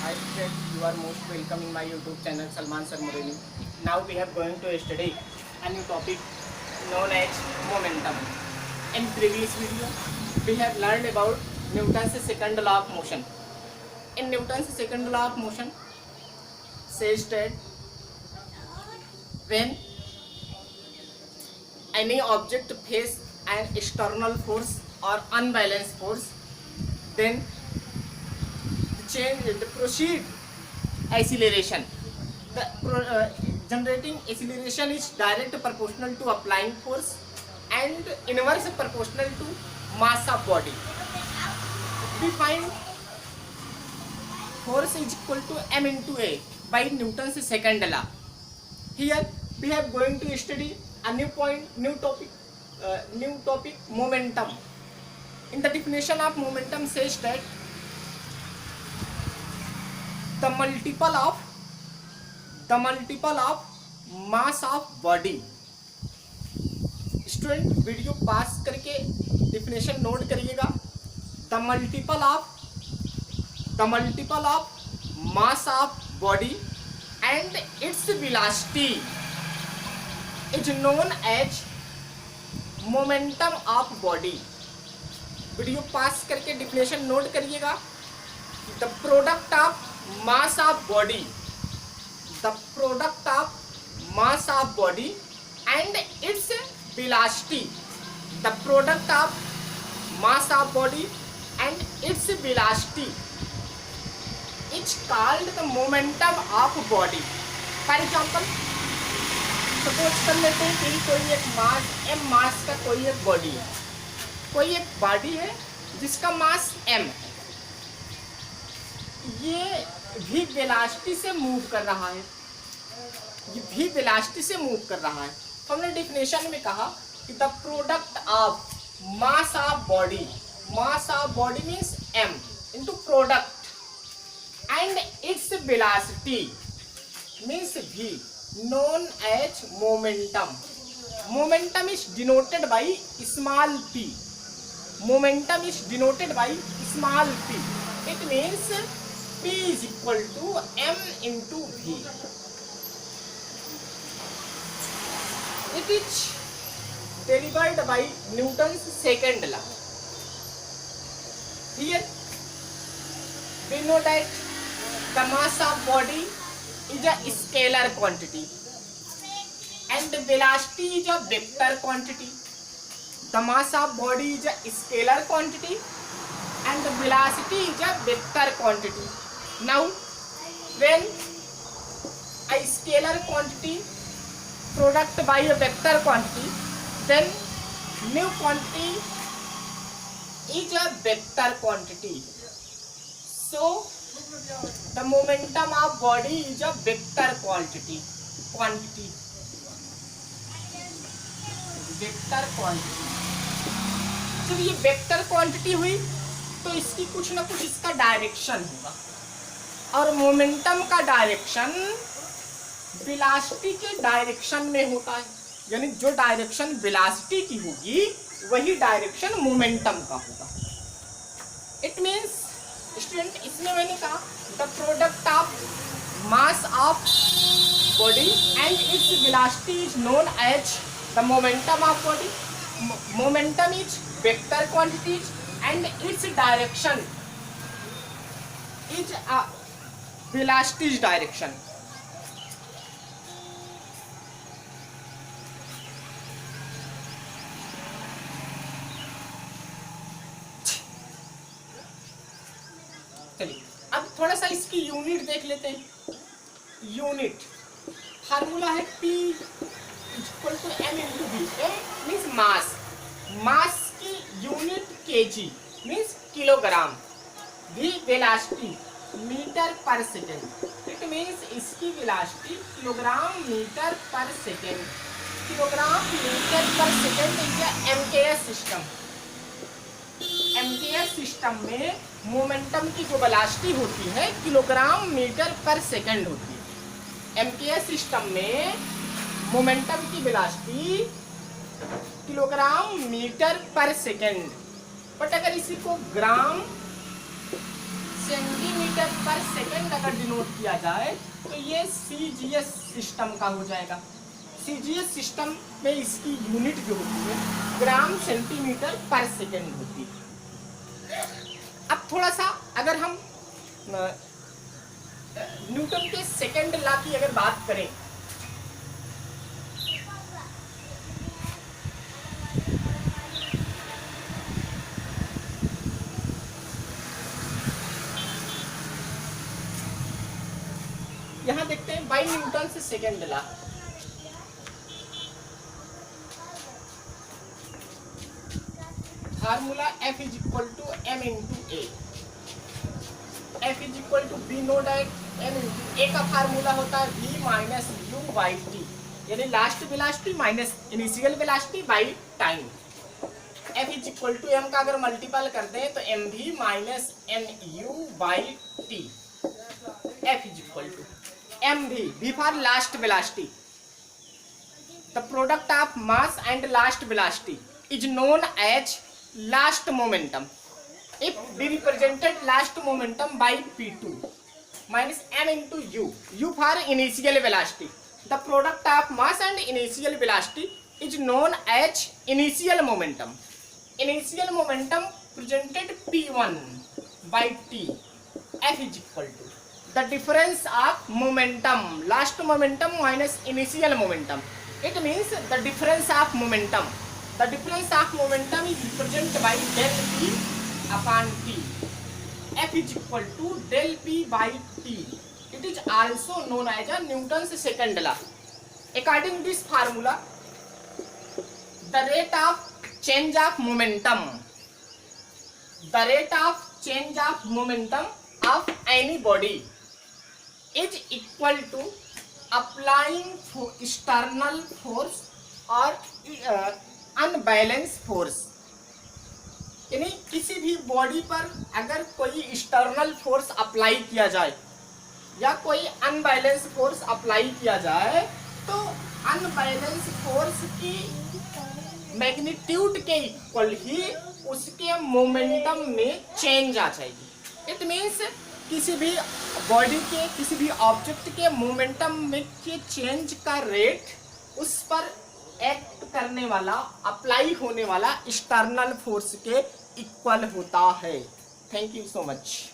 Hi friends, you are most welcome in my YouTube channel Salman Sir Murali. Now we are going to study a new topic known as momentum. In previous video, we have learned about Newton's second law of motion. In Newton's second law of motion, says that when any object face an external force or unbalanced force, then the proceed acceleration. Generating acceleration is direct proportional to applying force and inverse proportional to mass of body. We find force is equal to m into a by Newton's second law. Here we are going to study a new topic, momentum. In the definition of momentum says that the multiple of mass of body. Student video pause करके definition note करिएगा. The multiple of mass of body and its velocity is known as momentum of body. Video pause करके definition note करिएगा. The product of mass of body, the product of mass of body and its velocity, the product of mass of body and its velocity is called the momentum of body. For example, suppose कर लेते हैं कि कोई एक मास m मास का कोई एक body है, कोई एक बॉडी है जिसका मास m, ये भी वेलोसिटी से मूव कर रहा है, तो हमने डिफिनेशन में कहा कि the product of mass of body means m into product and its velocity means v known as momentum. Momentum is denoted by small p. It means P is equal to m into v. It is derived by Newton's second law. Here we know that the mass of body is a scalar quantity and the velocity is a vector quantity. The mass of body is a scalar quantity and the velocity is a vector quantity. Now when a scalar quantity product by a vector quantity, then new quantity is a vector quantity. So the momentum of body is a vector quantity. जब ये vector quantity हुई तो इसकी कुछ ना कुछ इसका direction होगा, और मोमेंटम का डायरेक्शन वेलोसिटी के डायरेक्शन में होता है. यानी जो डायरेक्शन वेलोसिटी की होगी वही डायरेक्शन मोमेंटम का होगा. इट मीन्स स्टूडेंट, इसमें मैंने कहा the product of mass of body and its velocity is known as the momentum of body. Momentum is vector quantities and its direction is a velocity's direction. चलिए अब थोड़ा सा इसकी यूनिट देख लेते हैं. यूनिट फार्मूला है P equal to m into v. m means mass की unit kg means kilogram. v velocity metre per second. It means इसकी velocity kilogram metre per second. MKS system में मोमेंटम की जो velocity होती है kilogram metre per second होती है. MKS system में मोमेंटम की velocity kilogram metre per second. But अगर इसी को gram centimetre metre per second अगर डिनोट किया जाए तो ये CGS सिस्टम का हो जाएगा। CGS सिस्टम में इसकी यूनिट जो होती है ग्राम सेंटीमीटर पर सेकेंड होती है। अब थोड़ा सा अगर हम न्यूटन के सेकेंड लॉ की अगर बात करें, यहां देखते हैं बाई न्यूटन से second law. Formula F is equal to M into A, F is equal to B know that M into A का फार्मूला होता है V minus U by T, यानी last velocity minus initial velocity by time. F is equal to M का अगर multiple कर दें तो MV minus MU by T. F is equal to MV, V for last velocity, the product of mass and last velocity is known as last momentum. If we represented last momentum by P2 minus M into U, U for initial velocity, the product of mass and initial velocity is known as initial momentum. Initial momentum presented P1 by T. F is equal to the difference of momentum, last momentum minus initial momentum. It means the difference of momentum. The difference of momentum is represented by del P upon T. F is equal to del P by T. It is also known as a Newton's second law. According to this formula, the rate of change of momentum, the rate of change of momentum of any body is equal to applying external force or unbalance force. यानी किसी भी body पर अगर कोई external force apply किया जाए या कोई अनबैलेंस फोर्स अप्लाई किया जाए तो अनबैलेंस फोर्स की मैग्नीट्यूड के इक्वल ही उसके मोमेंटम में चेंज आ जाएगी। इट मीन्स किसी भी बॉडी के, किसी भी ऑब्जेक्ट के मोमेंटम में के चेंज का रेट उस पर एक्ट करने वाला, अप्लाई होने वाला एक्सटर्नल फोर्स के इक्वल होता है। Thank you so much.